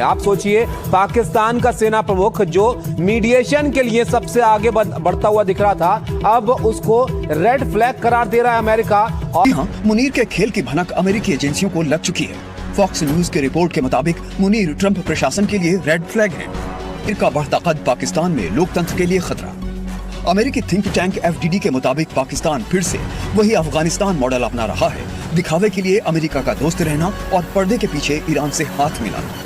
आप सोचिए, पाकिस्तान का सेना प्रमुख जो मीडिएशन के लिए सबसे आगे बढ़ता हुआ दिख रहा था, अब उसको रेड फ्लैग करार दे रहा है अमेरिका। और हाँ, मुनीर के खेल की भनक अमेरिकी एजेंसियों को लग चुकी है। फॉक्स न्यूज की रिपोर्ट के मुताबिक मुनीर ट्रंप प्रशासन के लिए रेड फ्लैग है। मुनीर का बढ़ता कद पाकिस्तान में लोकतंत्र के लिए खतरा। अमेरिकी थिंक टैंक FDD के मुताबिक पाकिस्तान फिर से वही अफगानिस्तान मॉडल अपना रहा है, दिखावे के लिए अमेरिका का दोस्त रहना और पर्दे के पीछे ईरान से हाथ मिलाना।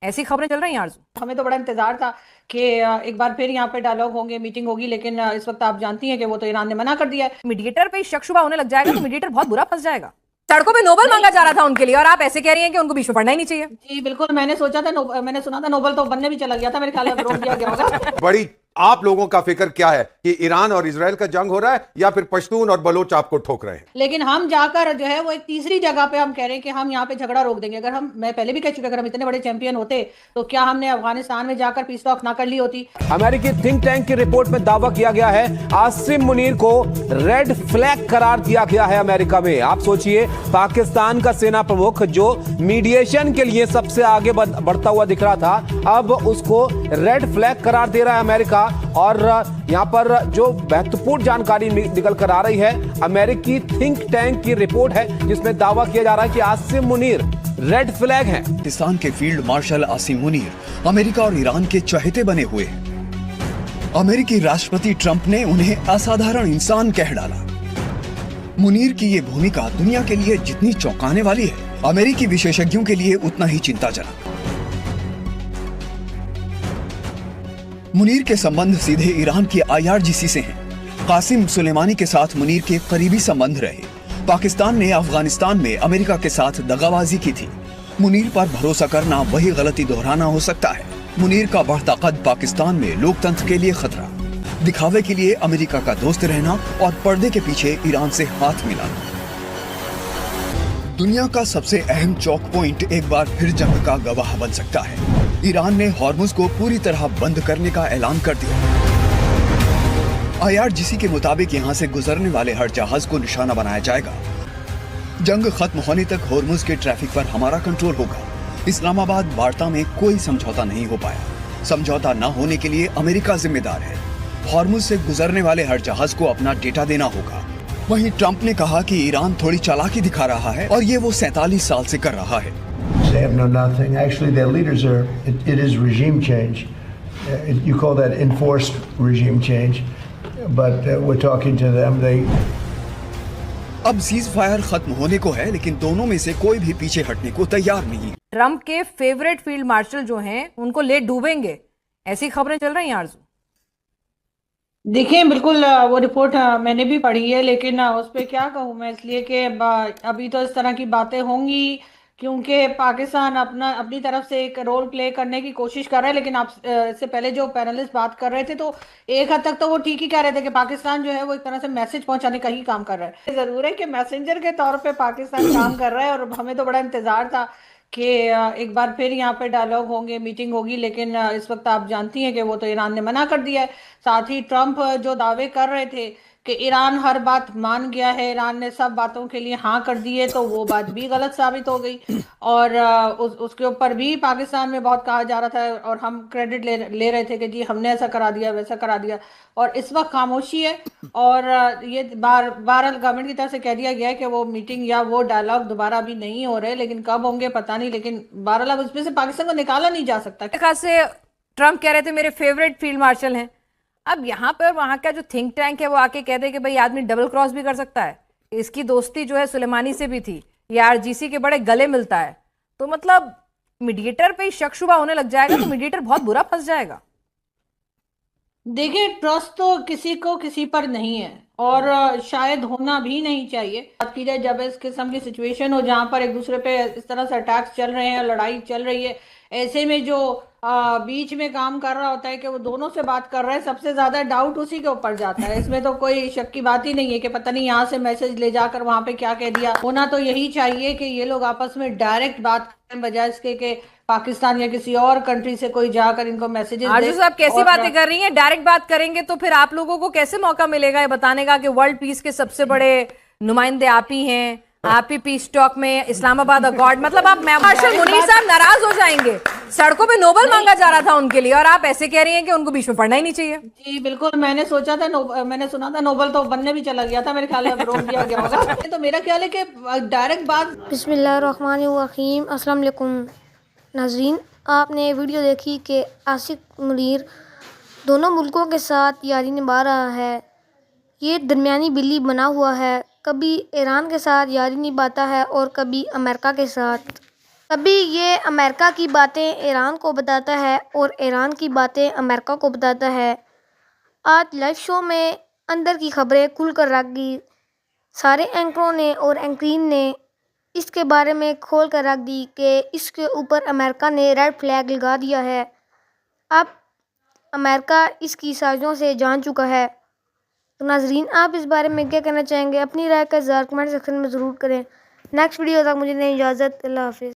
ऐसी खबरें चल रही हैं आरज़ू। हमें तो बड़ा इंतजार था कि एक बार फिर यहाँ पे डायलॉग होंगे, मीटिंग होगी, लेकिन इस वक्त आप जानती हैं कि वो तो ईरान ने मना कर दिया है। मीडिएटर पे शक शुबा होने लग जाएगा तो मीडिएटर बहुत बुरा फंस जाएगा। सड़कों पे नोबेल मांगा जा रहा था उनके लिए और आप ऐसे कह रही हैं कि उनको बीच में पढ़ना ही नहीं चाहिए। जी बिल्कुल, मैंने सोचा था मैंने सुना था नोबेल तो बनने भी चला गया था, मेरे ख्याल में रोक दिया गया होगा। बड़ी आप लोगों का फिक्र क्या है कि ईरान और इजराइल का जंग हो रहा है या फिर पश्तून और बलोच आपको ठोक रहे हैं? लेकिन हम जाकर जो है वो एक तीसरी जगह पे हम कह रहे हैं कि हम यहाँ पे झगड़ा रोक देंगे। अगर मैं पहले भी कह चुके, अगर हम इतने बड़े चैंपियन होते तो क्या हमने अफगानिस्तान में जाकर पीस टॉक ना कर ली होती। अमेरिकी थिंक टैंक की रिपोर्ट में दावा किया गया है, आसिम मुनीर को रेड फ्लैग करार दिया गया है अमेरिका में। आप सोचिए, पाकिस्तान का सेना प्रमुख जो मीडिएशन के लिए सबसे आगे बढ़ता हुआ दिख रहा था, अब उसको रेड फ्लैग करार दे रहा है अमेरिका। और यहाँ पर जो महत्वपूर्ण जानकारी निकल कर आ रही है, अमेरिकी थिंक टैंक की रिपोर्ट है जिसमें दावा किया जा रहा है कि आसिम मुनीर रेड फ्लैग हैं। पाकिस्तान के field marshal Asim Munir America और ईरान के चहेते बने हुए हैं। अमेरिकी राष्ट्रपति ट्रंप ने उन्हें असाधारण इंसान कह डाला। मुनीर की ये भूमिका दुनिया के लिए जितनी चौंकाने वाली है, अमेरिकी विशेषज्ञों के लिए उतना ही चिंताजनक। मुनीर के संबंध सीधे ईरान की IRGC से हैं। कासिम सुलेमानी के साथ मुनीर के करीबी संबंध रहे। पाकिस्तान ने अफगानिस्तान में अमेरिका के साथ दगाबाजी की थी। मुनीर पर भरोसा करना वही गलती दोहराना हो सकता है। मुनीर का बढ़ता कद पाकिस्तान में लोकतंत्र के लिए खतरा, दिखावे के लिए अमेरिका का दोस्त रहना और पर्दे के पीछे ईरान से हाथ मिलाना। दुनिया का सबसे अहम चौक पॉइंट एक बार फिर जंग का गवाह बन सकता है। ईरान ने हॉर्मुज को पूरी तरह बंद करने का ऐलान कर दिया। IRGC के मुताबिक यहां से गुजरने वाले हर जहाज को निशाना बनाया जाएगा। जंग खत्म होने तक हॉर्मुज के ट्रैफिक पर हमारा कंट्रोल होगा। इस्लामाबाद वार्ता में कोई समझौता नहीं हो पाया। समझौता न होने के लिए अमेरिका जिम्मेदार है। हॉर्मुज से गुजरने वाले हर जहाज को अपना डेटा देना होगा। वहीं ट्रंप ने कहा कि ईरान थोड़ी चालाकी दिखा रहा है और ये वो 47 साल से कर रहा है। They have known nothing. Actually, their leaders are. It is regime change. You call that enforced regime change, but we're talking to them. They. अब सीज फायर खत्म होने को है, लेकिन दोनों में से कोई भी पीछे हटने को तैयार नहीं। ट्रंप के फेवरेट फील्ड मार्शल जो हैं उनको ले डूबेंगे, ऐसी खबरें चल रही हैं आरज़ू। देखिए बिल्कुल, वो रिपोर्ट मैंने भी पढ़ी है, लेकिन उस पर क्या कहूँ मैं, इसलिए कि अभी तो इस तरह की बातें होंगी क्योंकि पाकिस्तान अपनी तरफ से एक रोल प्ले करने की कोशिश कर रहा है। लेकिन आप इससे पहले जो पैनलिस्ट बात कर रहे थे तो एक हद तक तो वो ठीक ही कह रहे थे कि पाकिस्तान जो है वो एक तरह से मैसेज पहुंचाने का ही काम कर रहा है। जरूर है कि मैसेंजर के तौर पे पाकिस्तान काम कर रहा है, और हमें तो बड़ा इंतजार था कि एक बार फिर यहाँ पे डायलॉग होंगे, मीटिंग होगी, लेकिन इस वक्त आप जानती हैं कि वो तो ईरान ने मना कर दिया है। साथ ही ट्रंप जो दावे कर रहे थे कि ईरान हर बात मान गया है, ईरान ने सब बातों के लिए हाँ कर दी है, तो वो बात भी गलत साबित हो गई। और उसके ऊपर भी पाकिस्तान में बहुत कहा जा रहा था और हम क्रेडिट ले रहे थे कि जी हमने ऐसा करा दिया, वैसा करा दिया, और इस वक्त खामोशी है। और ये बहरहाल गवर्नमेंट की तरफ से कह दिया गया है कि वो मीटिंग या वो डायलॉग दोबारा भी नहीं हो रहे, लेकिन कब होंगे पता नहीं। लेकिन बहरहाल उसमें से पाकिस्तान को निकाला नहीं जा सकता। खास से ट्रंप कह रहे थे मेरे फेवरेट फील्ड मार्शल हैं, अब यहाँ पर वहाँ का जो थिंक टैंक है वो आके कह दे कि भाई आदमी डबल क्रॉस भी कर सकता है। इसकी दोस्ती जो है सुलेमानी से भी थी, ये IRGC के बड़े गले मिलता है, तो मतलब मीडिएटर पे शक शुबा होने लग जाएगा तो मीडिएटर बहुत बुरा फंस जाएगा। देखिए, ट्रस्ट तो किसी को किसी पर नहीं है और शायद होना भी नहीं चाहिए। बात की जाए जब इस किस्म की सिचुएशन हो जहां पर एक दूसरे पे इस तरह से अटैक्स चल रहे हैं, लड़ाई चल रही है, ऐसे में जो बीच में काम कर रहा होता है कि वो दोनों से बात कर रहा है, सबसे ज्यादा डाउट उसी के ऊपर जाता है। इसमें तो कोई शक की बात ही नहीं है कि पता नहीं यहाँ से मैसेज ले जाकर वहां पे क्या कह दिया। होना तो यही चाहिए कि ये लोग आपस में डायरेक्ट बात करें, बजाय इसके कि पाकिस्तान या किसी और कंट्री से कोई जाकर इनको मैसेजेस दे। आरज़ू साहब कैसी बातें कर रही हैं? डायरेक्ट बात करेंगे तो फिर आप लोगों को कैसे मौका मिलेगा ये बताने का कि वर्ल्ड पीस के सबसे बड़े नुमाइंदे आप ही हैं, आप ही पीस टॉक में इस्लामाबाद अकॉर्ड, मतलब आप मार्शल मुनीर साहब नाराज हो जाएंगे। सड़कों पे नोबेल मांगा जा रहा था उनके लिए और आप ऐसे कह रही हैं कि उनको बीच में पढ़ना ही नहीं चाहिए। जी बिल्कुल, मैंने सोचा था मैंने सुना था नोबेल तो बनने भी चला गया था, मेरे ख्याल में रोक दिया गया होगा। तो मेरा ख्याल है कि डायरेक्ट बात। बिस्मिल्लाहिर्रहमानिर्रहीम। अस्सलाम वालेकुम नाज़रीन, आपने वीडियो देखी कि आसिफ मुनीर दोनों मुल्कों के साथ यारी निभा रहा है। ये दरमियानी बिल्ली बना हुआ है, कभी ईरान के साथ यारी निभाता है और कभी अमेरिका के साथ। कभी ये अमेरिका की बातें ईरान को बताता है और ईरान की बातें अमेरिका को बताता है। आज लाइव शो में अंदर की खबरें खुल कर रख दी। सारे एंकरों ने और एंकरीन ने इसके बारे में खोल कर रख दी कि इसके ऊपर अमेरिका ने रेड फ्लैग लगा दिया है। अब अमेरिका इसकी साजिशों से जान चुका है। तो नाजरीन, आप इस बारे में क्या कहना चाहेंगे? अपनी राय का इज़हार कमेंट सेक्शन में ज़रूर करें। नेक्स्ट वीडियो तक मुझे नहीं इजाज़त। अल्लाह हाफिज़।